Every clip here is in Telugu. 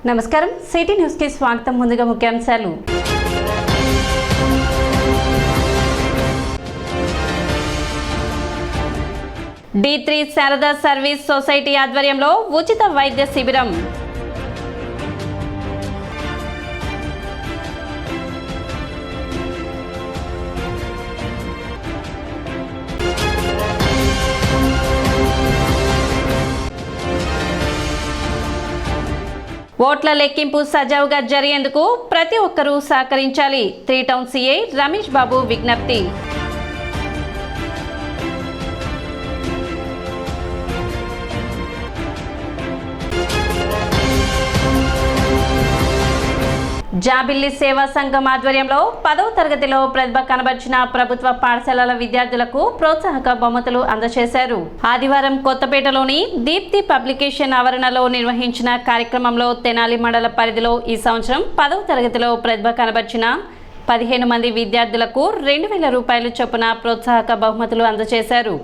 నమస్కారం సిటీ న్యూస్ కి స్వాగతం. ముందుగా ముఖ్యాంశాలు. D3 శారదా సర్వీస్ సొసైటీ ఆధ్వర్యంలో ఉచిత వైద్య శిబిరం. ఓట్ల లెక్కింపు సజావుగా జరిగేందుకు ప్రతి ఒక్కరూ సహకరించాలి. 3 టౌన్ సిఐ రమేష్ బాబు విజ్ఞప్తి. జాబిల్లి సేవా సంఘం ఆధ్వర్యంలో 10వ తరగతిలో ప్రతిభ కనబర్చిన ప్రభుత్వ పాఠశాలల విద్యార్థులకు ప్రోత్సాహక బహుమతులు అందజేశారు. ఆదివారం కొత్తపేటలోని దీప్తి పబ్లికేషన్ ఆవరణలో నిర్వహించిన కార్యక్రమంలో తెనాలి మండల పరిధిలో ఈ సంవత్సరం 10వ తరగతిలో ప్రతిభ కనబర్చిన 15 మంది విద్యార్థులకు 2000 రూపాయలు చొప్పున ప్రోత్సాహక బహుమతులు అందజేశారు.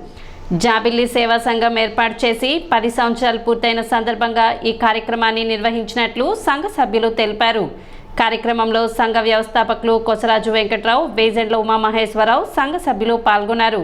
జాబిల్లి సేవా సంఘం ఏర్పాటు చేసి 10 సంవత్సరాలు పూర్తయిన సందర్భంగా ఈ కార్యక్రమాన్ని నిర్వహించినట్లు సంఘ సభ్యులు తెలిపారు. కార్యక్రమంలో సంఘ వ్యవస్థాపకులు కొసరాజు వెంకట్రావు, వేజెండ్ల ఉమామహేశ్వరరావు, సంఘ సభ్యులు పాల్గొన్నారు.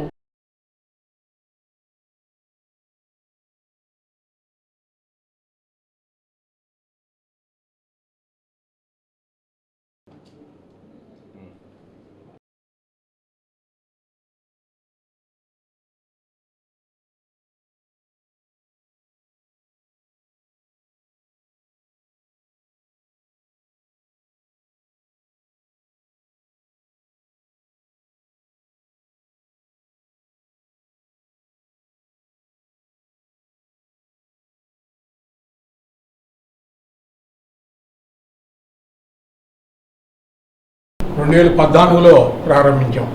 లో ప్రారంభించాం.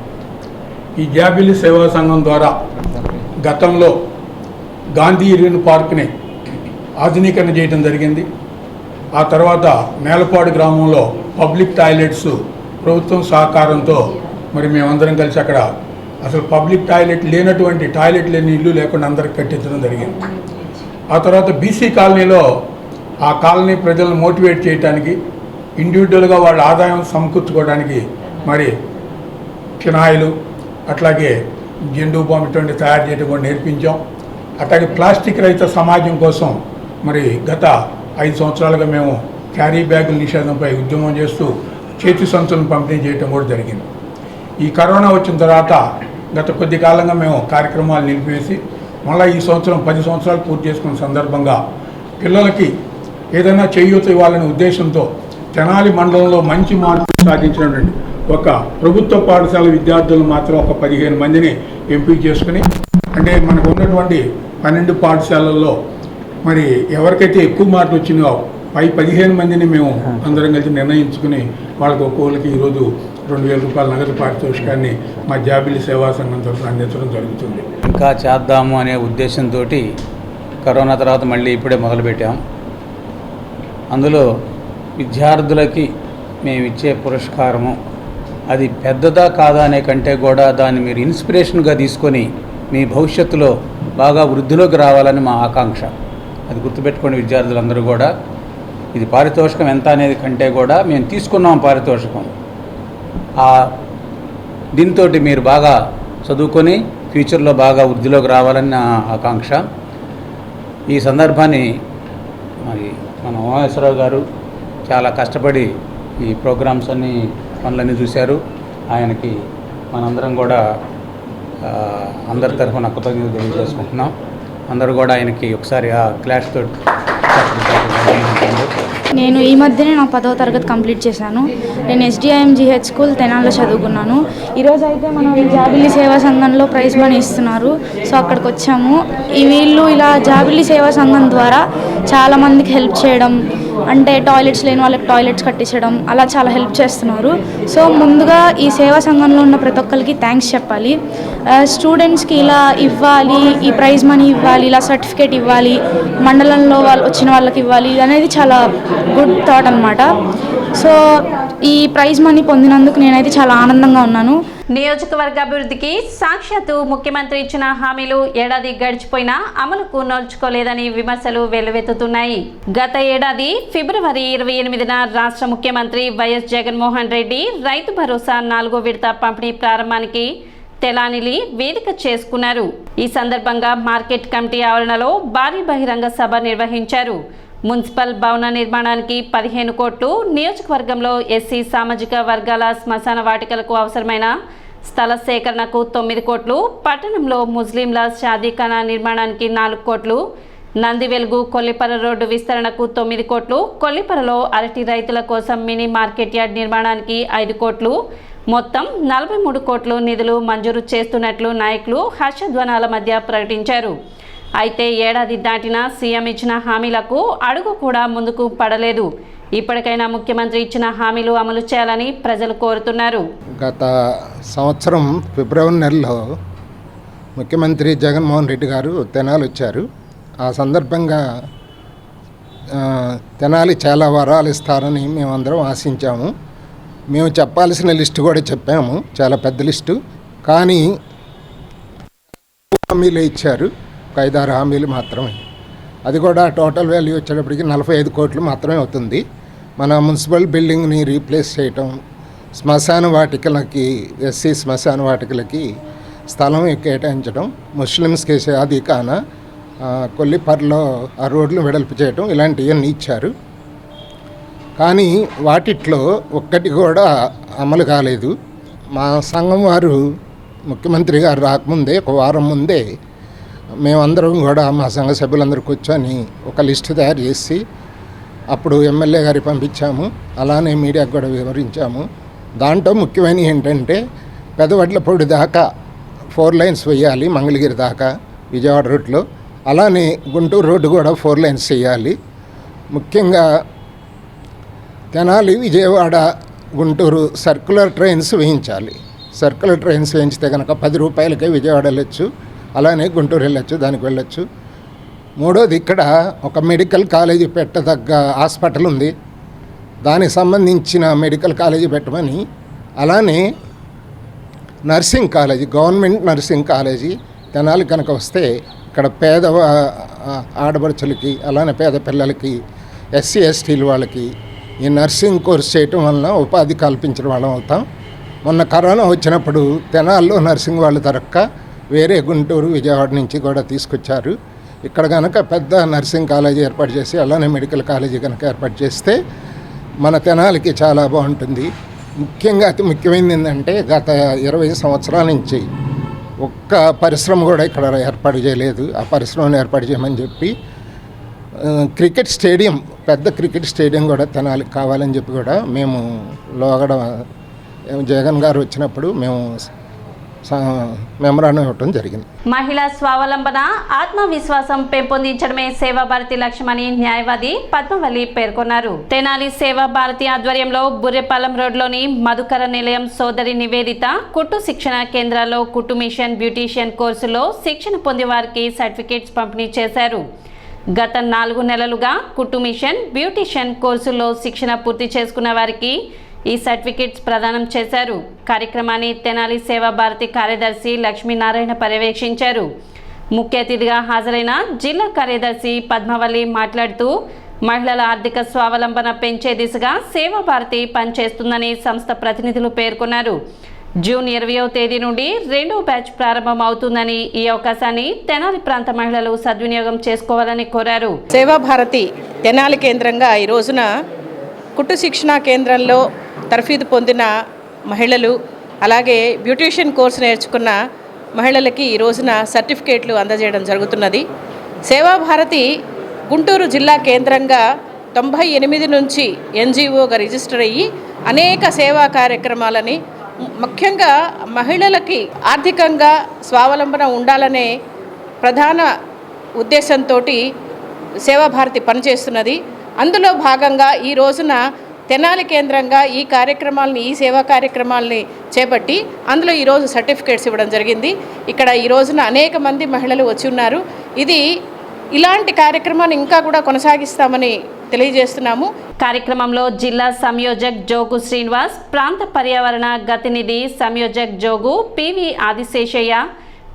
ఈ జాబిల్లి సేవా సంఘం ద్వారా గతంలో గాంధీ ఇర్విన్ పార్క్ని ఆధునీకరణ చేయడం జరిగింది. ఆ తర్వాత మేలపాడు గ్రామంలో పబ్లిక్ టాయిలెట్స్ ప్రభుత్వం సహకారంతో మరి మేమందరం కలిసి అక్కడ అసలు పబ్లిక్ టాయిలెట్ లేనటువంటి టాయిలెట్ లేని ఇల్లు లేకుండా అందరికి కట్టించడం జరిగింది. ఆ తర్వాత బీసీ కాలనీలో ఆ కాలనీ ప్రజలను మోటివేట్ చేయడానికి, ఇండివిజువల్గా వాళ్ళ ఆదాయం సమకూర్చుకోవడానికి మరి కినాయిలు అట్లాగే జెండు బాంబు ఇటువంటి తయారు చేయడం కూడా నేర్పించాం. అట్లాగే ప్లాస్టిక్ రహిత సమాజం కోసం మరి గత 5 సంవత్సరాలుగా మేము క్యారీ బ్యాగుల నిషేధంపై ఉద్యమం చేస్తూ చేతి సంచులను పంపిణీ చేయడం కూడా జరిగింది. ఈ కరోనా వచ్చిన తర్వాత గత కొద్ది కాలంగా మేము కార్యక్రమాలు నిలిపివేసి మళ్ళీ ఈ సంవత్సరం 10 సంవత్సరాలు పూర్తి చేసుకున్న సందర్భంగా పిల్లలకి ఏదైనా చేయూత ఇవ్వాలనే ఉద్దేశంతో తెనాలి మండలంలో మంచి మార్పులు సాధించినటువంటి ఒక ప్రభుత్వ పాఠశాల విద్యార్థులు మాత్రం ఒక 15 మందిని ఎంపిక చేసుకుని, అంటే మనకు ఉన్నటువంటి 12 పాఠశాలల్లో మరి ఎవరికైతే ఎక్కువ మార్కులు వచ్చినాయో 15 మందిని మేము అందరం కలిసి నిర్ణయించుకుని వాళ్ళకి ఒక్కొక్కరికి ఈరోజు 2000 రూపాయల నగదు పారితోషికాన్ని మా జాబిల్లి సేవా సంఘం తరఫున అందించడం జరుగుతుంది. ఇంకా చేద్దాము అనే ఉద్దేశంతో కరోనా తర్వాత మళ్ళీ ఇప్పుడే మొదలుపెట్టాం. అందులో విద్యార్థులకి మేము ఇచ్చే పురస్కారము అది పెద్దదా కాదా అనే కంటే కూడా దాన్ని మీరు ఇన్స్పిరేషన్గా తీసుకొని మీ భవిష్యత్తులో బాగా వృద్ధిలోకి రావాలని మా ఆకాంక్ష. అది గుర్తుపెట్టుకోండి విద్యార్థులందరూ కూడా. ఇది పారితోషికం ఎంత అనేది కంటే కూడా మేము తీసుకున్నాం పారితోషికం. దీంతో మీరు బాగా చదువుకొని ఫ్యూచర్లో బాగా వృద్ధిలోకి రావాలని నా ఆకాంక్ష. ఈ సందర్భాన్ని మరి మన ఉమామహేశ్వరరావు గారు చాలా కష్టపడి ఈ ప్రోగ్రామ్స్ పనులన్నీ చూశారు. ఆయనకి మనందరం కూడా అందరి తరఫున కృతజ్ఞతలు తెలియజేసుకుంటున్నాం. అందరూ కూడా ఆయనకి ఒకసారి ఆ క్లాస్ తోటి. నేను ఈ మధ్యనే నా 10వ తరగతి కంప్లీట్ చేశాను. నేను SDIMGH స్కూల్ తెనాల్లో చదువుకున్నాను. ఈరోజు అయితే మనం జాబిల్లి సేవా సంఘంలో ప్రైజ్ మనీ ఇస్తున్నారు. సో అక్కడికి వచ్చాము. వీళ్ళు ఇలా జాబిల్లి సేవా సంఘం ద్వారా చాలామందికి హెల్ప్ చేయడం, అంటే టాయిలెట్స్ లేని వాళ్ళకి టాయిలెట్స్ కట్టించడం, అలా చాలా హెల్ప్ చేస్తున్నారు. సో ముందుగా ఈ సేవా సంఘంలో ఉన్న ప్రతి ఒక్కరికి థ్యాంక్స్ చెప్పాలి. స్టూడెంట్స్కి ఇలా ఇవ్వాలి, ఈ ప్రైజ్ మనీ ఇవ్వాలి, ఇలా సర్టిఫికేట్ ఇవ్వాలి, మండలంలో వచ్చిన వాళ్ళకి ఇవ్వాలి అనేది చాలా గుడ్ థాట్ అన్నమాట. సో ఈ ప్రైజ్ మనీ పొందినందుకు నేనైతే చాలా ఆనందంగా ఉన్నాను. నియోజకవర్గ అభివృద్ధికి సాక్షాత్తు ముఖ్యమంత్రి ఇచ్చిన హామీలు ఏడాది గడిచిపోయినా అమలుకు నోచుకోలేదని విమర్శలు వెల్లువెత్తుతున్నాయి. గత ఏడాది ఫిబ్రవరి 28న రాష్ట్ర ముఖ్యమంత్రి వైఎస్ జగన్మోహన్ రెడ్డి రైతు భరోసా 4వ విడత పంపిణీ ప్రారంభానికి తెలానిలి వేదిక చేసుకున్నారు. ఈ సందర్భంగా మార్కెట్ కమిటీ ఆవరణలో భారీ బహిరంగ సభ నిర్వహించారు. మున్సిపల్ భవన నిర్మాణానికి 15 కోట్లు, నియోజకవర్గంలో ఎస్సీ సామాజిక వర్గాల శ్మశాన వాటికలకు అవసరమైన స్థల సేకరణకు 9 కోట్లు, పట్టణంలో ముస్లింల షాదీఖానా నిర్మాణానికి 4 కోట్లు, నంది వెలుగు కొల్లిపర రోడ్డు విస్తరణకు 9 కోట్లు, కొల్లిపరలో అరటి రైతుల కోసం మినీ మార్కెట్ యార్డ్ నిర్మాణానికి 5 కోట్లు, మొత్తం 43 కోట్లు నిధులు మంజూరు చేస్తున్నట్లు నాయకులు హర్షధ్వానాల మధ్య ప్రకటించారు. అయితే ఏడాది దాటినా సీఎం ఇచ్చిన హామీలకు అడుగు కూడా ముందుకు పడలేదు. ఇప్పటికైనా ముఖ్యమంత్రి ఇచ్చిన హామీలు అమలు చేయాలని ప్రజలు కోరుతున్నారు. గత సంవత్సరం ఫిబ్రవరి నెలలో ముఖ్యమంత్రి జగన్మోహన్ రెడ్డి గారు తెనాలి వచ్చారు. ఆ సందర్భంగా తెనాలి చాలా వరాలు ఇస్తారని మేమందరం ఆశించాము. మేము చెప్పాల్సిన లిస్టు కూడా చెప్పాము, చాలా పెద్ద లిస్టు. కానీ హామీలు ఇచ్చారు, ఒక 5-6 హామీలు మాత్రమే. అది కూడా టోటల్ వాల్యూ వచ్చేటప్పటికి 45 కోట్లు మాత్రమే అవుతుంది. మన మున్సిపల్ బిల్డింగ్ని రీప్లేస్ చేయటం, శ్మశాన వాటికలకి, ఎస్సీ శ్మశాన వాటికలకి స్థలం కేటాయించడం, ముస్లిమ్స్కి షాదీఖానా, కొల్లిపర్లో ఆ రోడ్లు వెడల్పు చేయటం, ఇలాంటివన్నీ ఇచ్చారు. కానీ వాటిట్లో ఒక్కటి కూడా అమలు కాలేదు. మా సంఘం వారు ముఖ్యమంత్రి గారు రాకముందే, ఒక వారం ముందే మేమందరం కూడా మా సంఘ సభ్యులందరూ కూర్చొని ఒక లిస్టు తయారు చేసి అప్పుడు ఎమ్మెల్యే గారికి పంపించాము. అలానే మీడియాకు కూడా వివరించాము. దాంట్లో ముఖ్యమైన ఏంటంటే పెదవడ్లపూడి దాకా 4 లైన్స్ వేయాలి, మంగళగిరి దాకా విజయవాడ రూట్లో. అలానే గుంటూరు రోడ్డు కూడా 4 లైన్స్ వేయాలి. ముఖ్యంగా తెనాలి, విజయవాడ, గుంటూరు సర్క్యులర్ ట్రైన్స్ వేయించాలి. సర్క్యులర్ ట్రైన్స్ వేయించితే కనుక 10 రూపాయలకే విజయవాడ వెళ్ళొచ్చు, అలానే గుంటూరు వెళ్ళొచ్చు, దానికి వెళ్ళొచ్చు. మూడోది, ఇక్కడ ఒక మెడికల్ కాలేజీ పెట్టదగ్గ హాస్పిటల్ ఉంది, దానికి సంబంధించిన మెడికల్ కాలేజీ పెట్టమని. అలానే nursing college, government nursing college Tenali కనుక వస్తే ఇక్కడ పేద ఆడపడుచులకి, అలానే పేద పిల్లలకి, ఎస్సీ ఎస్టీల వాళ్ళకి ఈ నర్సింగ్ కోర్స్ చేయటం వలన ఉపాధి కల్పించడం వాళ్ళం అవుతాం. మొన్న కరోనా వచ్చినప్పుడు తెనాల్లో నర్సింగ్ వాళ్ళు దొరక్క వేరే గుంటూరు, విజయవాడ నుంచి కూడా తీసుకొచ్చారు. ఇక్కడ కనుక పెద్ద నర్సింగ్ కాలేజీ ఏర్పాటు చేసి, అలానే మెడికల్ కాలేజీ కనుక ఏర్పాటు చేస్తే మన తెనాలికి చాలా బాగుంటుంది. ముఖ్యంగా అతి ముఖ్యమైనది ఏంటంటే గత 20 సంవత్సరాల నుంచి ఒక్క పరిశ్రమ కూడా ఇక్కడ ఏర్పాటు చేయలేదు. ఆ పరిశ్రమను ఏర్పాటు చేయమని చెప్పి క్రికెట్ స్టేడియం, పెద్ద క్రికెట్ స్టేడియం కూడా తెనాలికి కావాలని చెప్పి కూడా మేము లోగడ జగన్ గారు వచ్చినప్పుడు మేము మెమరాండం ఇవ్వడం జరిగింది. మహిళా స్వావలంబన, ఆత్మవిశ్వాసం పెంపొందించడమే సేవాభారతి లక్ష్యమని న్యాయవాది పద్మవల్లి పేర్కొన్నారు. తెనాలి సేవాభారతి ఆధ్వర్యంలో బుర్రెపాలెం రోడ్లోని మధుకర నిలయం సోదరి నివేదిత కుట్టు శిక్షణ కేంద్రాల్లో కుట్టు మిషన్, బ్యూటీషియన్ కోర్సులో శిక్షణ పొందే వారికి సర్టిఫికేట్స్ పంపిణీ చేశారు. గత 4 నెలలుగా కుట్టు మిషన్, బ్యూటీషియన్ కోర్సుల్లో శిక్షణ పూర్తి చేసుకున్న వారికి ఈ సర్టిఫికెట్స్ ప్రదానం చేశారు. కార్యక్రమాన్ని తెనాలి సేవాభారతి కార్యదర్శి లక్ష్మీనారాయణ పర్యవేక్షించారు. ముఖ్య అతిథిగా హాజరైన జిల్లా కార్యదర్శి పద్మవల్లి మాట్లాడుతూ మహిళల ఆర్థిక స్వావలంబన పెంచే దిశగా సేవాభారతి పనిచేస్తుందని సంస్థ ప్రతినిధులు పేర్కొన్నారు. జూన్ 20వ తేదీ నుండి 2వ బ్యాచ్ ప్రారంభం అవుతుందని, ఈ అవకాశాన్ని తెనాలి ప్రాంత మహిళలు సద్వినియోగం చేసుకోవాలని కోరారు. సేవాభారతి తెనాలి కేంద్రంగా ఈ రోజున కుట్టు శిక్షణా కేంద్రంలో తర్ఫీదు పొందిన మహిళలు, అలాగే బ్యూటీషియన్ కోర్సు నేర్చుకున్న మహిళలకి ఈ రోజున సర్టిఫికేట్లు అందజేయడం జరుగుతున్నది. సేవాభారతి గుంటూరు జిల్లా కేంద్రంగా 98 నుంచి ఎన్జిఓగా రిజిస్టర్ అయ్యి అనేక సేవా కార్యక్రమాలని, ముఖ్యంగా మహిళలకి ఆర్థికంగా స్వావలంబన ఉండాలనే ప్రధాన ఉద్దేశంతో సేవాభారతి పనిచేస్తున్నది. అందులో భాగంగా ఈ రోజున తెనాలి కేంద్రంగా ఈ సేవా కార్యక్రమాలని చేపట్టి అందులో ఈరోజు సర్టిఫికేట్స్ ఇవ్వడం జరిగింది. ఇక్కడ ఈ రోజున అనేక మంది మహిళలు వచ్చి ఉన్నారు. ఇలాంటి కార్యక్రమాన్ని ఇంకా కూడా కొనసాగిస్తామని తెలియజేస్తున్నాము. కార్యక్రమంలో జిల్లా సంయోజక్ జోగు శ్రీనివాస్, ప్రాంత పర్యావరణ గతినిధి సంయోజక్ జోగు పివి ఆదిశేషయ్య,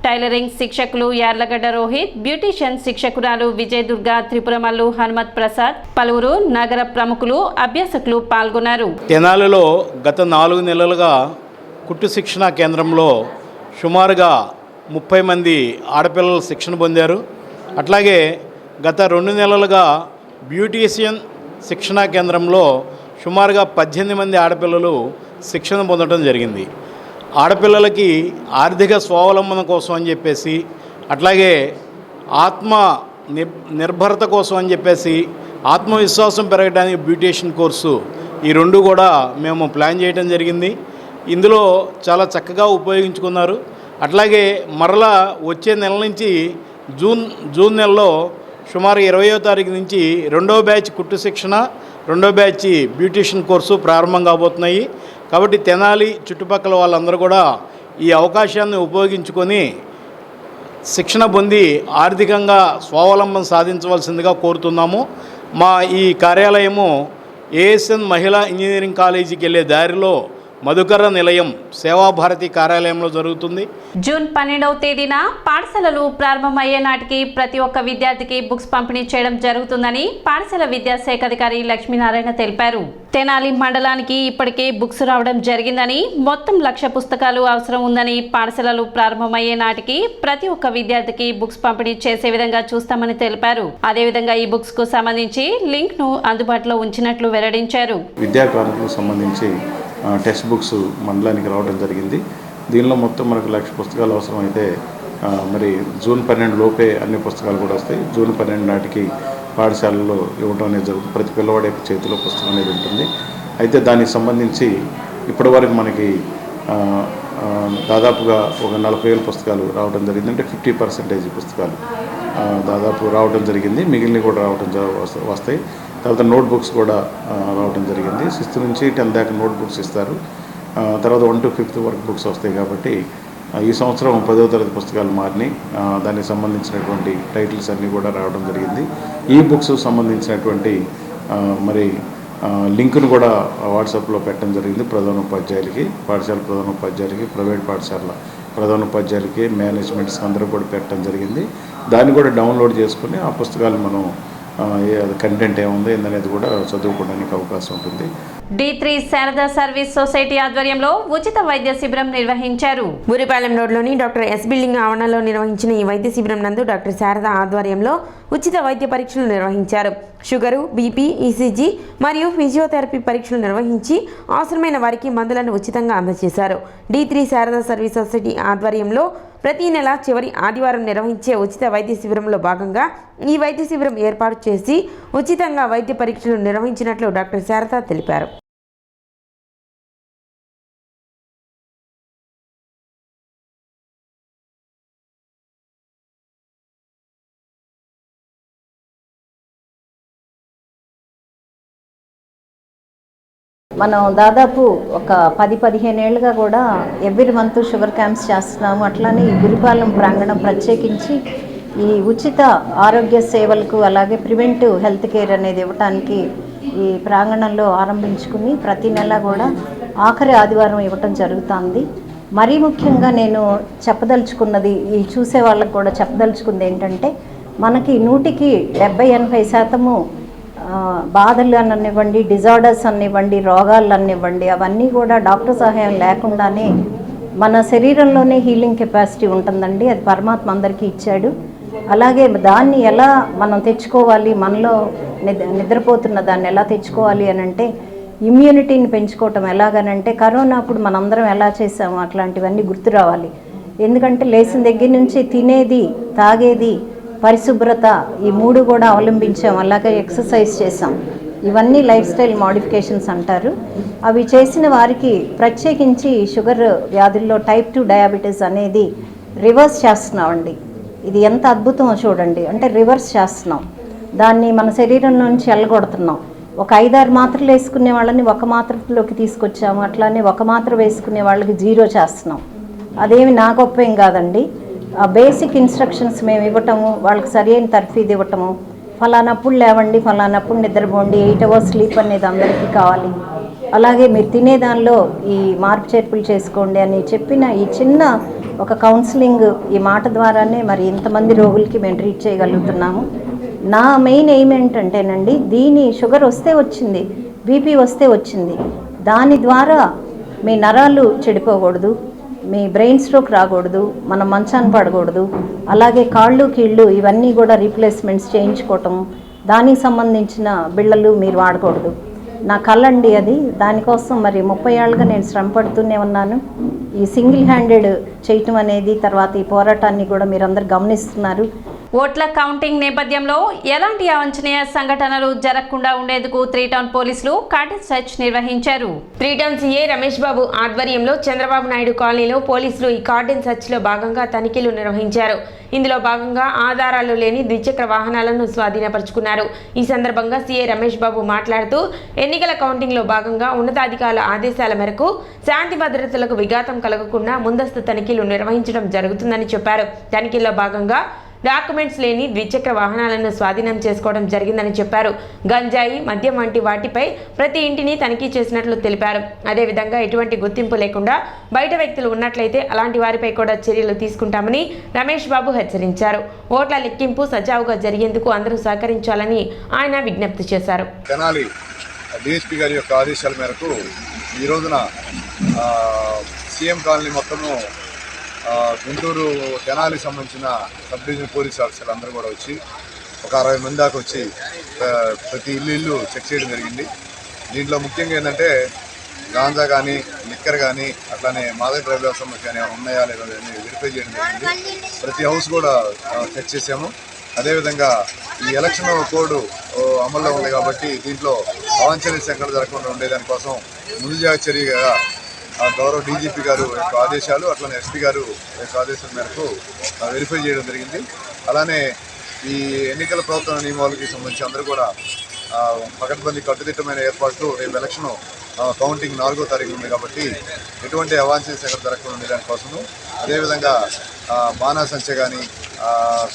టైలరింగ్ శిక్షకులు యార్లగడ్డ రోహిత్, బ్యూటీషియన్ శిక్షకురాలు విజయదుర్గ, త్రిపురమల్లు హనుమత్ ప్రసాద్, పలువురు నగర ప్రముఖులు, అభ్యాసకులు పాల్గొన్నారు. తెనాలిలో గత 4 నెలలుగా కుట్టు శిక్షణా కేంద్రంలో సుమారుగా 30 మంది ఆడపిల్లలు శిక్షణ పొందారు. అట్లాగే గత 2 నెలలుగా బ్యూటీషియన్ శిక్షణా కేంద్రంలో సుమారుగా 18 మంది ఆడపిల్లలు శిక్షణ పొందడం జరిగింది. ఆడపిల్లలకి ఆర్థిక స్వావలంబన కోసం అని చెప్పేసి, అట్లాగే ఆత్మ నిర్భరత కోసం అని చెప్పేసి, ఆత్మవిశ్వాసం పెరగడానికి బ్యూటీషియన్ కోర్సు, ఈ 2 కూడా మేము ప్లాన్ చేయడం జరిగింది. ఇందులో చాలా చక్కగా ఉపయోగించుకున్నారు. అట్లాగే మరలా వచ్చే నెల నుంచి జూన్ నెలలో సుమారు 20వ తారీఖు నుంచి 2వ బ్యాచ్ కుట్టు శిక్షణ, 2వ బ్యాచ్ బ్యూటీషియన్ కోర్సు ప్రారంభం కాబోతున్నాయి. కాబట్టి తెనాలి చుట్టుపక్కల వాళ్ళందరూ కూడా ఈ అవకాశాన్ని ఉపయోగించుకొని శిక్షణ పొంది ఆర్థికంగా స్వావలంబన సాధించవలసిందిగా కోరుతున్నాము. మా ఈ కార్యాలయము ఏఎస్ఎన్ మహిళా ఇంజనీరింగ్ కాలేజీకి వెళ్ళే దారిలో మధుకర నిలయం సేవాభారతి కార్యాలయంలో జరుగుతుంది. జూన్ 12వ తేదీన పాఠశాలలు ప్రారంభమయ్యే నాటికి ప్రతి ఒక్క విద్యార్థికి బుక్స్ పంపిణీ చేయడం జరుగుతుందని పాఠశాల విద్యాశాఖ అధికారి లక్ష్మీనారాయణ తెలిపారు. తెనాలి మండలానికి ఇప్పటికే బుక్స్ రావడం జరిగిందని, మొత్తం 1,00,000 పుస్తకాలు అవసరం ఉందని, పాఠశాలలు ప్రారంభమయ్యే నాటికి ప్రతి ఒక్క విద్యార్థికి బుక్స్ పంపిణీ చేసే విధంగా చూస్తామని తెలిపారు. అదేవిధంగా ఈ బుక్స్ కు సంబంధించి లింక్ ను అందుబాటులో ఉంచినట్లు వెల్లడించారు. విద్యాకారులకు సంబంధించి టెక్స్ట్ బుక్స్ మండలానికి రావడం జరిగింది. దీనిలో మొత్తం మనకు 1,00,000 పుస్తకాలు అవసరమైతే మరి జూన్ 12 లోపే అన్ని పుస్తకాలు కూడా వస్తాయి. జూన్ 12 నాటికి పాఠశాలలో ఇవ్వడం అనేది జరుగుతుంది. ప్రతి పిల్లవాడి యొక్క చేతిలో పుస్తకం అనేది ఉంటుంది. అయితే దానికి సంబంధించి ఇప్పటివరకు మనకి దాదాపుగా ఒక 40,000 పుస్తకాలు రావడం జరిగింది. అంటే 50% పుస్తకాలు దాదాపు రావడం జరిగింది. మిగిలినవి కూడా రావడం వస్తాయి. తర్వాత నోట్బుక్స్ కూడా రావడం జరిగింది. 6th నుంచి 10th దాకా నోట్బుక్స్ ఇస్తారు. తర్వాత 1 to 5th వర్క్ బుక్స్ వస్తాయి. కాబట్టి ఈ సంవత్సరం 10వ తరగతి పుస్తకాలు మారినాయి. దానికి సంబంధించినటువంటి టైటిల్స్ అన్నీ కూడా రావడం జరిగింది. ఈ బుక్స్ సంబంధించినటువంటి మరి లింకును కూడా వాట్సాప్లో పెట్టడం జరిగింది. ప్రధానోపాధ్యాయులకి, పాఠశాల ప్రధానోపాధ్యాయులకి, ప్రైవేట్ పాఠశాల ప్రధానోపాధ్యాయులకి, మేనేజ్మెంట్స్కి అందరూ కూడా పెట్టడం జరిగింది. దాన్ని కూడా డౌన్లోడ్ చేసుకుని ఆ పుస్తకాలు మనం కంటెంట్ ఏముందో ఏందనేది కూడా చదువుకోవడానికి అవకాశం ఉంటుంది. D3 శారదా సర్వీస్ సొసైటీ ఆధ్వర్యంలో ఉచిత వైద్య శిబిరం నిర్వహించారు. బూరిపాలెం రోడ్లోని డాక్టర్ ఎస్ బిల్డింగ్ ఆవరణలో నిర్వహించిన ఈ వైద్య శిబిరం నందు డాక్టర్ శారదా ఆధ్వర్యంలో ఉచిత వైద్య పరీక్షలు నిర్వహించారు. షుగరు, బీపీ, ఈసీజీ మరియు ఫిజియోథెరపీ పరీక్షలు నిర్వహించి అవసరమైన వారికి మందులను ఉచితంగా అందజేశారు. D3 శారదా సర్వీస్ సొసైటీ ఆధ్వర్యంలో ప్రతి నెల చివరి ఆదివారం నిర్వహించే ఉచిత వైద్య శిబిరంలో భాగంగా ఈ వైద్య శిబిరం ఏర్పాటు చేసి ఉచితంగా వైద్య పరీక్షలు నిర్వహించినట్లు డాక్టర్ శారదా తెలిపారు. మనం దాదాపు ఒక 10-15 ఏళ్ళుగా కూడా ఎవ్రీ మంత్ షుగర్ క్యాంప్స్ చేస్తున్నాము. అట్లానే ఈ బూరిపాలెం ప్రాంగణం ప్రత్యేకించి ఈ ఉచిత ఆరోగ్య సేవలకు అలాగే ప్రివెంటివ్ హెల్త్ కేర్ అనేది ఇవ్వటానికి ఈ ప్రాంగణంలో ఆరంభించుకుని ప్రతి నెల కూడా ఆఖరి ఆదివారం ఇవ్వటం జరుగుతుంది. మరీ ముఖ్యంగా నేను చెప్పదలుచుకున్నది, ఈ చూసే వాళ్ళకు కూడా చెప్పదలుచుకుంది ఏంటంటే, మనకి 100కి 70-80% బాధలు అనివ్వండి, డిజార్డర్స్ అనివ్వండి, రోగాలు అనివ్వండి, అవన్నీ కూడా డాక్టర్ సహాయం లేకుండానే మన శరీరంలోనే హీలింగ్ కెపాసిటీ ఉంటుందండి. అది పరమాత్మ అందరికీ ఇచ్చాడు. అలాగే దాన్ని ఎలా మనం తెచ్చుకోవాలి, మనలో నిద్రపోతున్న దాన్ని ఎలా తెచ్చుకోవాలి అని అంటే, ఇమ్యూనిటీని పెంచుకోవటం ఎలాగనంటే, కరోనా అప్పుడు మనందరం ఎలా చేసాము అట్లాంటివన్నీ గుర్తు రావాలి. ఎందుకంటే లేచిన దగ్గర నుంచి తినేది, తాగేది, పరిశుభ్రత, ఈ 3 కూడా అవలంబించాం. అలాగే ఎక్సర్సైజ్ చేసాం. ఇవన్నీ లైఫ్ స్టైల్ మోడిఫికేషన్స్ అంటారు. అవి చేసిన వారికి ప్రత్యేకించి షుగర్ వ్యాధుల్లో టైప్ 2 డయాబెటీస్ అనేది రివర్స్ చేస్తున్నామండి. ఇది ఎంత అద్భుతమో చూడండి. అంటే రివర్స్ చేస్తున్నాం, దాన్ని మన శరీరం నుంచి వెళ్ళగొడుతున్నాం. ఒక 5-6 మాత్రలు వేసుకునే వాళ్ళని 1 మాత్రలోకి తీసుకొచ్చాము. అట్లానే 1 మాత్ర వేసుకునే వాళ్ళకి 0 చేస్తున్నాం. అదేమి నా గొప్ప ఏం కాదండి. ఆ బేసిక్ ఇన్స్ట్రక్షన్స్ మేము ఇవ్వటము, వాళ్ళకి సరైన తర్ఫీదు ఇవ్వటము, ఫలానప్పుడు లేవండి, ఫలానప్పుడు నిద్రపోండి, 8 hours స్లీప్ అనేది అందరికీ కావాలి, అలాగే మీరు తినేదానిలో ఈ మార్పు చేర్పులు చేసుకోండి అని చెప్పిన ఈ చిన్న ఒక కౌన్సిలింగ్ ఈ మాట ద్వారానే మరి ఇంతమంది రోగులకి మేము ట్రీట్ చేయగలుగుతున్నాము. నా మెయిన్ ఎయిమ్ ఏంటంటేనండి, దీని షుగర్ వస్తే వచ్చింది, బీపీ వస్తే వచ్చింది, దాని ద్వారా మీ నరాలు చెడిపోకూడదు, మీ బ్రెయిన్ స్ట్రోక్ రాకూడదు, మనం మంచాన్ని పడకూడదు, అలాగే కాళ్ళు కీళ్ళు ఇవన్నీ కూడా రీప్లేస్మెంట్స్ చేయించుకోవటం, దానికి సంబంధించిన బిళ్ళలు మీరు వాడకూడదు. నా కళ్ళండి అది. దానికోసం మరి 30 ఏళ్ళుగా నేను శ్రమ పడుతూనే ఉన్నాను. ఈ సింగిల్ హ్యాండెడ్ చేయటం అనేది, తర్వాత ఈ పోరాటాన్ని కూడా మీరందరూ గమనిస్తున్నారు. ఓట్ల కౌంటింగ్ నేపథ్యంలో ఎలాంటి అవాంఛనీయ సంఘటనలు జరగకుండా ఉండేందుకు 3 టౌన్ పోలీసులు కార్డన్ సెర్చ్ నిర్వహించారు. 3 టౌన్ సీఏ రమేష్ బాబు ఆధ్వర్యంలో చంద్రబాబు నాయుడు కాలనీలో పోలీసులు ఈ కార్డన్ సెర్చ్లో భాగంగా తనిఖీలు నిర్వహించారు. ఇందులో భాగంగా ఆధారాలు లేని ద్విచక్ర వాహనాలను స్వాధీనపరుచుకున్నారు. ఈ సందర్భంగా సీఏ రమేష్ బాబు మాట్లాడుతూ ఎన్నికల కౌంటింగ్లో భాగంగా ఉన్నతాధికారుల ఆదేశాల మేరకు శాంతి భద్రతలకు విఘాతం కలగకుండా ముందస్తు తనిఖీలు నిర్వహించడం జరుగుతుందని చెప్పారు. తనిఖీల్లో భాగంగా డాక్యుమెంట్స్ లేని ద్విచక్ర వాహనాలను స్వాధీనం చేసుకోవడం జరిగిందని చెప్పారు. గంజాయి, మద్యం వంటి వాటిపై ప్రతి ఇంటిని తనిఖీ చేసినట్లు తెలిపారు. అదేవిధంగా ఎటువంటి గుర్తింపు లేకుండా బయట వ్యక్తులు ఉన్నట్లయితే అలాంటి వారిపై కూడా చర్యలు తీసుకుంటామని రమేష్ బాబు హెచ్చరించారు. ఓట్ల లెక్కింపు సజావుగా జరిగేందుకు అందరూ సహకరించాలని ఆయన విజ్ఞప్తి చేశారు. తెనాలి డిఎస్పీ గారి యొక్క ఆదేశాల మేరకు ఈ రోజున సీఎం కాలనీ మొత్తము గుంటూరు తెనాలికి సంబంధించిన సబ్ డివిజన్ పోలీస్ ఆఫీసర్లు అందరూ కూడా వచ్చి ఒక 60 మంది దాకా వచ్చి ప్రతి ఇల్లు చెక్ చేయడం జరిగింది. దీంట్లో ముఖ్యంగా ఏంటంటే గాంజా కానీ, లిక్కర్ కానీ, అట్లానే మాదక ద్రవ్యాల సమస్య కానీ ఉన్నాయా లేదా అని వెరిఫై చేయడం జరిగింది. ప్రతి హౌస్ కూడా చెక్ చేసాము. అదేవిధంగా ఈ ఎలక్షన్ కోడ్ అమల్లో ఉంది కాబట్టి దీంట్లో అవాంఛనీయ సంఘటనలు జరగకుండా ఉండేదానికోసం ముందు జాగ్రత్త చర్యగా గౌరవ డీజీపీ గారు యొక్క ఆదేశాలు, అట్లనే ఎస్పీ గారు యొక్క ఆదేశాల మేరకు వెరిఫై చేయడం జరిగింది. అలానే ఈ ఎన్నికల ప్రవర్తన నియమాలకి సంబంధించి అందరూ కూడా పకడ్బందీ కట్టుదిట్టమైన ఏర్పాట్లు, రేపు ఎలక్షన్ కౌంటింగ్ 4వ తారీఖు ఉంది కాబట్టి ఎటువంటి అవాంఛనీయ సంఘటన జరగకుండా ఉండేదానికోసము, అదేవిధంగా బాణాసంచ కానీ,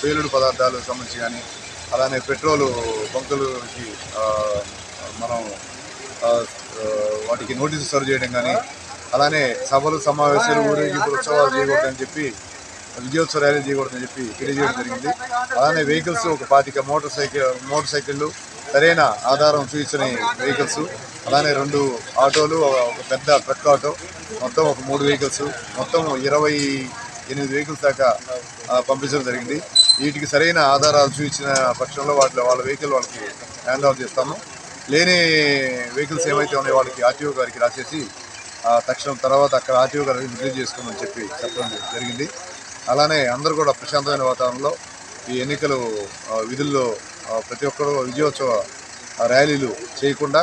పేలుడు పదార్థాలకు సంబంధించి కానీ, అలానే పెట్రోలు బంకులకి మనం వాటికి నోటీసు సర్వ్ చేయడం కానీ, అలానే సభలు, సమావేశాలు, ఊరేగింపు, ఉత్సవాలు చేయకూడదని చెప్పి, విజయోత్సవ ర్యాలీ చేయకూడదని చెప్పి తెలియజేయడం జరిగింది. అలానే వెహికల్స్ ఒక 25 మోటార్ సైకిళ్ళు, సరైన ఆధారం చూపించని వెహికల్స్, అలానే 2 ఆటోలు, ఒక పెద్ద ట్రక్ ఆటో, మొత్తం ఒక 3 వెహికల్స్, మొత్తం 28 వెహికల్స్ దాకా పంపించడం జరిగింది. వీటికి సరైన ఆధారాలు చూపించిన పక్షంలో వాళ్ళ వెహికల్ వాళ్ళకి హ్యాండ్ ఓవర్ చేస్తాము. లేని వెహికల్స్ ఏమైతే ఉన్నాయో వాళ్ళకి ఆర్టీఓ గారికి రాసేసి తక్షణం తర్వాత అక్కడ ఆర్టీఓ గారికి రిలీజ్ చేసుకోమని చెప్పడం జరిగింది. అలానే అందరూ కూడా ప్రశాంతమైన వాతావరణంలో ఈ ఎన్నికలు విధుల్లో ప్రతి ఒక్కరు విజయోత్సవ ర్యాలీలు చేయకుండా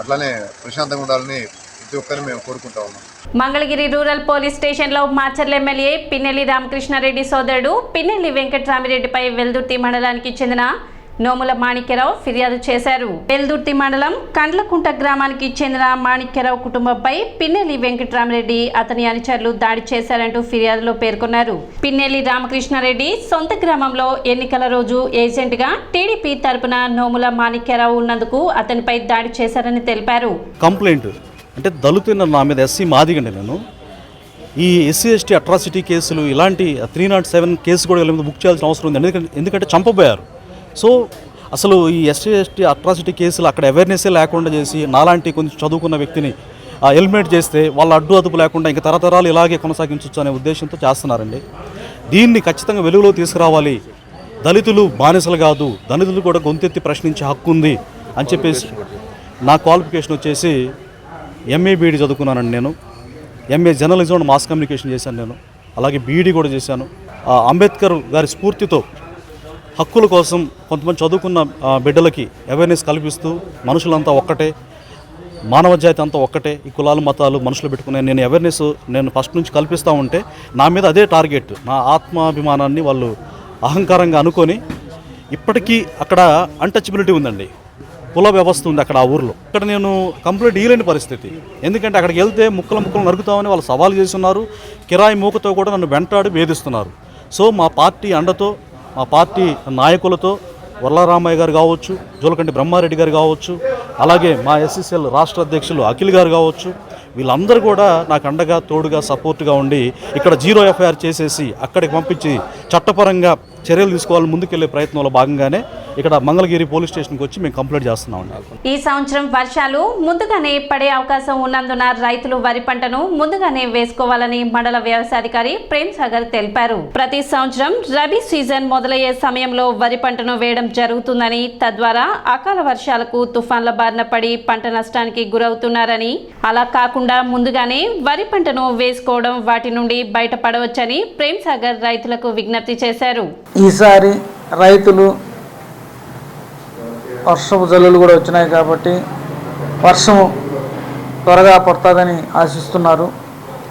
అట్లానే ప్రశాంతంగా ఉండాలని ప్రతి ఒక్కరిని మేము కోరుకుంటా ఉన్నాం. మంగళగిరి రూరల్ పోలీస్ స్టేషన్లో మాచర్ల ఎమ్మెల్యే పిన్నెల్లి రామకృష్ణారెడ్డి సోదరుడు పిన్నెల్లి వెంకట్రామిరెడ్డిపై వెల్దుర్తి మండలానికి చెందిన నోముల మాణిక్యరావు ఫిర్యాదు చేశారు. వెల్దుర్తి మండలం కండ్లకుంట గ్రామానికి చెందిన మాణిక్యరావు కుటుంబంపై పిన్నెల్లి వెంకట్రామరెడ్డి అతని అనుచరులు దాడి చేశారంటూ ఫిర్యాదులో పేర్కొన్నారు. పిన్నెల్లి రామకృష్ణారెడ్డి సొంత గ్రామంలో ఎన్నికల రోజు ఏజెంట్గా టీడీపీ తరపున నోముల మాణిక్యరావు ఉన్నందుకు అతనిపై దాడి చేశారని తెలిపారు. కంప్లైంట్ అంటే దళితున్న నా మీద ఎస్సీ మాదిగండి. నేను ఈ ఎస్సీ ఎస్టీ అట్రాసిటీ కేసులు ఇలాంటి 307 కేసు కూడా బుక్ చేయాల్సిన అవసరం ఉంది. ఎందుకంటే చంపబోయారు. సో అసలు ఈ ఎస్సీ ఎస్టీ అట్రాసిటీ కేసులు అక్కడ అవేర్నెస్సే లేకుండా చేసి నాలాంటి కొంచెం చదువుకున్న వ్యక్తిని ఎలిమినేట్ చేస్తే వాళ్ళ అడ్డు లేకుండా ఇంకా తరతరాలు ఇలాగే కొనసాగించవచ్చు అనే ఉద్దేశంతో చేస్తున్నారండి. దీన్ని ఖచ్చితంగా వెలుగులో తీసుకురావాలి. దళితులు బానిసలు కాదు, దళితులు కూడా గొంతెత్తి ప్రశ్నించే హక్కు ఉంది అని చెప్పేసి నా క్వాలిఫికేషన్ వచ్చేసి ఎంఏ బీఈడీ చదువుకున్నానండి. నేను MA journalism and mass communication చేశాను. నేను అలాగే బీఈడీ కూడా చేశాను. అంబేద్కర్ గారి స్ఫూర్తితో హక్కుల కోసం కొంతమంది చదువుకున్న బిడ్డలకి అవేర్నెస్ కల్పిస్తూ మనుషులంతా ఒక్కటే, మానవ జాతి అంతా ఒక్కటే, ఈ కులాలు మతాలు మనుషులు పెట్టుకునే నేను అవేర్నెస్ నేను ఫస్ట్ నుంచి కల్పిస్తూ ఉంటే నా మీద అదే టార్గెట్, నా ఆత్మాభిమానాన్ని వాళ్ళు అహంకారంగా అనుకొని ఇప్పటికీ అక్కడ అన్టచబిలిటీ ఉందండి. కుల వ్యవస్థ ఉంది అక్కడ ఆ ఊర్లో. ఇక్కడ నేను కంప్లీట్ ఇయ్యలేని పరిస్థితి. ఎందుకంటే అక్కడికి వెళ్తే ముక్కలు నరుకుతామని వాళ్ళు సవాల్ చేస్తున్నారు. కిరాయి మూకతో కూడా నన్ను వెంటాడి వేధిస్తున్నారు. సో మా పార్టీ అండతో, మా పార్టీ నాయకులతో వర్లారామయ్య గారు కావచ్చు, జోలకంటి బ్రహ్మారెడ్డి గారు కావచ్చు, అలాగే మా ఎస్సీసీఎల్ రాష్ట్ర అధ్యక్షులు అఖిల్ గారు కావచ్చు, వీళ్ళందరూ కూడా నాకు అండగా తోడుగా సపోర్ట్గా ఉండి ఇక్కడ 0 ఎఫ్ఐఆర్ చేసేసి అక్కడికి పంపించి చట్టపరంగా చర్యలు తీసుకోవాలని ముందుకెళ్లే ప్రయత్నంలో భాగంగానే ఇక్కడ మంగళగిరి పోలీస్ స్టేషన్కి వచ్చి మేము కంప్లైంట్ చేస్తున్నామండి. ఈ సంవత్సరం వర్షాలు ముందుగానే పడే అవకాశం ఉన్నందున రైతులు వరి పంటను ముందుగానే వేసుకోవాలని మండల వ్యవసాయాధికారి ప్రేమ్ సాగర్ తెలిపారు. ప్రతి సంవత్సరం రబీ సీజన్ మొదలయ్యే సమయంలో వరి పంటను వేయడం జరుగుతుందని, తద్వారా అకాల వర్షాలకు తుఫాన్ల బారిన పడి పంట నష్టానికి గురవుతున్నారని, అలా కాకుండా ముందుగానే వరి పంటను వేసుకోవడం వాటి నుండి బయటపడవచ్చని ప్రేమ్ సాగర్ రైతులకు విజ్ఞప్తి చేశారు. ఈసారి రైతులు వర్షపు జల్లులు కూడా వచ్చినాయి కాబట్టి వర్షము త్వరగా పడుతుందని ఆశిస్తున్నారు.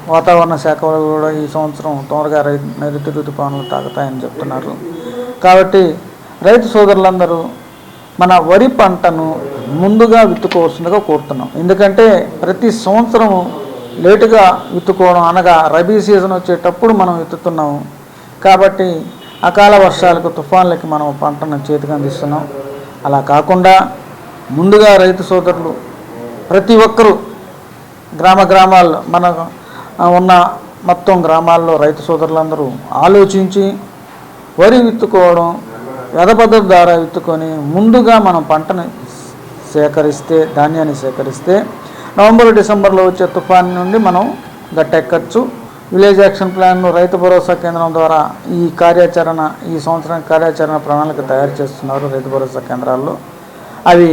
వాతావరణ శాఖ వాళ్ళు కూడా ఈ సంవత్సరం త్వరగా నైరుతి ఋతుపవనాలు తాగుతాయని చెప్తున్నారు. కాబట్టి రైతు సోదరులందరూ మన వరి పంటను ముందుగా విత్తుకోవాల్సిందిగా కోరుతున్నాం. ఎందుకంటే ప్రతి సంవత్సరము లేటుగా విత్తుకోవడం, అనగా రబీ సీజన్ వచ్చేటప్పుడు మనం విత్తుతున్నాము. కాబట్టి అకాల వర్షాలకు, తుఫాన్లకి మనం పంటను చేతికి అందిస్తున్నాం. అలా కాకుండా ముందుగా రైతు సోదరులు ప్రతి ఒక్కరూ గ్రామాల్లో మన ఉన్న మొత్తం గ్రామాల్లో రైతు సోదరులందరూ ఆలోచించి వరి విత్తుకోవడం, వ్యధ పద్ధతి ద్వారా విత్తుకొని ముందుగా మనం పంటను సేకరిస్తే, ధాన్యాన్ని సేకరిస్తే నవంబర్ డిసెంబర్లో వచ్చే తుఫాన్ నుండి మనం గట్టెక్కచ్చు. Village action plan Rythu Bharosa కేంద్రం ద్వారా ఈ సంవత్సరానికి కార్యాచరణ ప్రణాళిక తయారు చేస్తున్నారు రైతు భరోసా కేంద్రాల్లో. అవి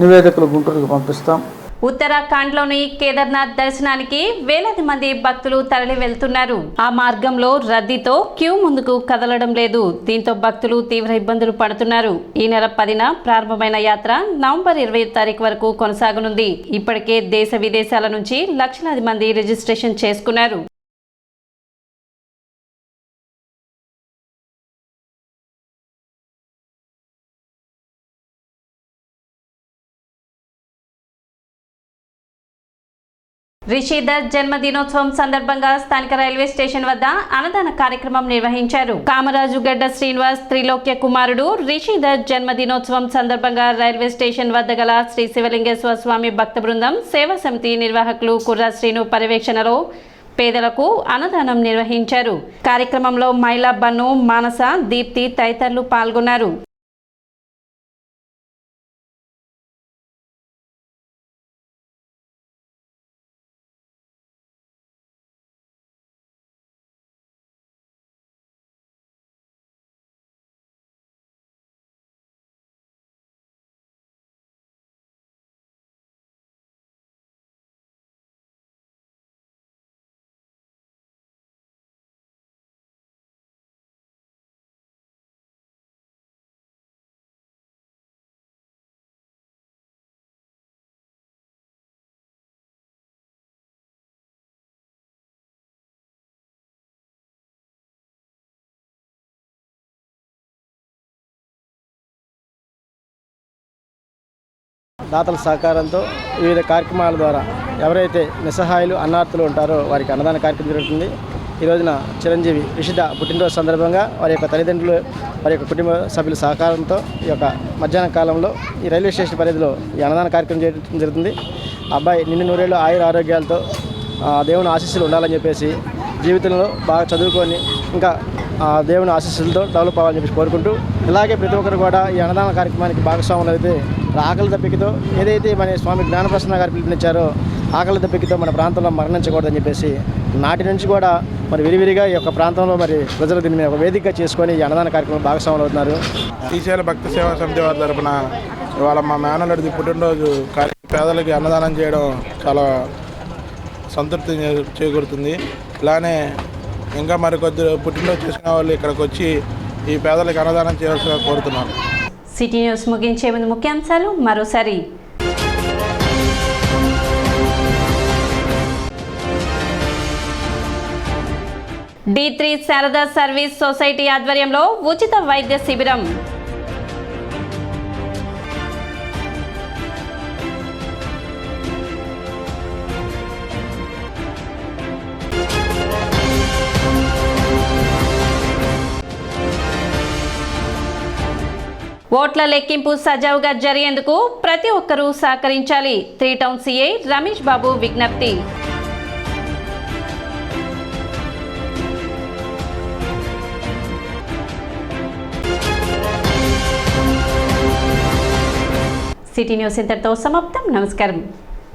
నివేదికలు గుంటూరుకు పంపిస్తాం. ఉత్తరాఖండ్లోని కేదార్నాథ్ దర్శనానికి వేలాది మంది భక్తులు తరలి వెళ్తున్నారు. ఆ మార్గంలో రద్దీతో క్యూ ముందుకు కదలడం లేదు. దీంతో భక్తులు తీవ్ర ఇబ్బందులు పడుతున్నారు. ఈ నెల 10న ప్రారంభమైన యాత్ర నవంబర్ 20 తారీఖు వరకు కొనసాగనుంది. ఇప్పటికే దేశ విదేశాల నుంచి లక్షలాది మంది రిజిస్ట్రేషన్ చేసుకున్నారు. రిషిధర్ జన్మదినోత్సవం సందర్భంగా స్థానిక రైల్వే స్టేషన్ వద్ద అన్నదాన కార్యక్రమం నిర్వహించారు. కామరాజు గడ్డ శ్రీనివాస్ త్రిలోక్య కుమారుడు రిషిధర్ జన్మదినోత్సవం సందర్భంగా రైల్వే స్టేషన్ వద్ద గల శ్రీ శివలింగేశ్వర స్వామి భక్త బృందం సేవా సమితి నిర్వాహకులు కుర్రా శ్రీను పర్యవేక్షణలో పేదలకు అన్నదానం నిర్వహించారు. కార్యక్రమంలో మైలా బన్ను, మానస, దీప్తి తదితరులు పాల్గొన్నారు. దాతల సహకారంతో వివిధ కార్యక్రమాల ద్వారా ఎవరైతే నిస్సహాయులు, అన్నార్థులు ఉంటారో వారికి అన్నదాన కార్యక్రమం జరుగుతుంది. ఈ రోజున చిరంజీవి రిషిధ పుట్టినరోజు సందర్భంగా వారి యొక్క తల్లిదండ్రులు, వారి యొక్క కుటుంబ సభ్యుల సహకారంతో ఈ యొక్క మధ్యాహ్న కాలంలో ఈ రైల్వే స్టేషన్ పరిధిలో ఈ అన్నదాన కార్యక్రమం చేయడం జరుగుతుంది. అబ్బాయి నిన్ను నూరేళ్ళు ఆయుర ఆరోగ్యాలతో దేవుని ఆశీస్సులు ఉండాలని చెప్పేసి, జీవితంలో బాగా చదువుకొని ఇంకా దేవుని ఆశీస్సులతో డెవలప్ అవ్వాలని చెప్పేసి కోరుకుంటూ, ఇలాగే ప్రతి ఒక్కరు కూడా ఈ అన్నదాన కార్యక్రమానికి భాగస్వాములు అయితే ఆకలి దప్పికతో ఏదైతే మన స్వామి జ్ఞానప్రసన్న గారు పిలుపునిచ్చారో ఆకలి దప్పికతో మన ప్రాంతంలో మరణించకూడదని చెప్పేసి నాటి నుంచి కూడా మరి విరివిరిగా ఈ యొక్క ప్రాంతంలో మరి ప్రజలు దీన్ని ఒక వేదికగా చేసుకొని ఈ అన్నదాన కార్యక్రమం భాగస్వాములు అవుతున్నారు. శ్రీశైల భక్త సేవా సమితి వారి తరపున ఇవాళ మా మేనల్లుడిది పుట్టినరోజు పేదలకి అన్నదానం చేయడం చాలా సంతృప్తి చేకూరుతుంది. ఇలానే ఇంకా మరికొద్ది పుట్టినరోజు చేసుకునే వాళ్ళు ఇక్కడికి వచ్చి ఈ పేదలకు అన్నదానం చేయాల్సిగా కోరుతున్నాను. సిటీ న్యూస్ ముగించే ముందు ముఖ్యాంశాలు మరోసారి. D3 శారదా సర్వీస్ సొసైటీ ఆధ్వర్యంలో ఉచిత వైద్య శిబిరం. ఓట్ల లెక్కింపు సజావుగా జరిగేందుకు ప్రతి ఒక్కరూ సహకరించాలి. 3 టౌన్ సిఐ రమేష్ బాబు విజ్ఞప్తి. సిటీ న్యూస్ ఇంతటితో సమాప్తం. నమస్కారం.